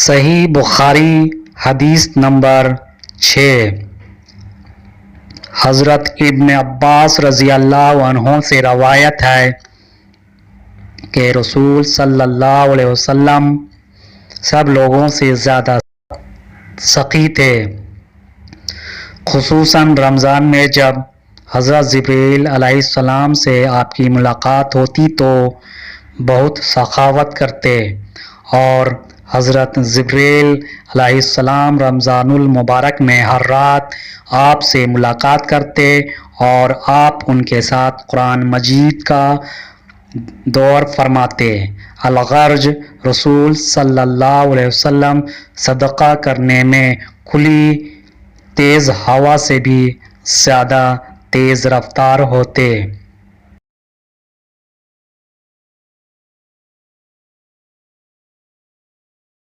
صحیح بخاری حدیث نمبر 6۔ حضرت ابن عباس رضی اللہ عنہ سے روایت ہے کہ رسول صلی اللہ علیہ وسلم سب لوگوں سے زیادہ سخی تھے، خصوصاً رمضان میں جب حضرت جبرائیل علیہ السلام سے آپ کی ملاقات ہوتی تو بہت سخاوت کرتے، اور حضرت جبرائیل علیہ السلام رمضان المبارک میں ہر رات آپ سے ملاقات کرتے اور آپ ان کے ساتھ قرآن مجید کا دور فرماتے۔ الغرض رسول صلی اللہ علیہ وسلم صدقہ کرنے میں کھلی تیز ہوا سے بھی زیادہ تیز رفتار ہوتے۔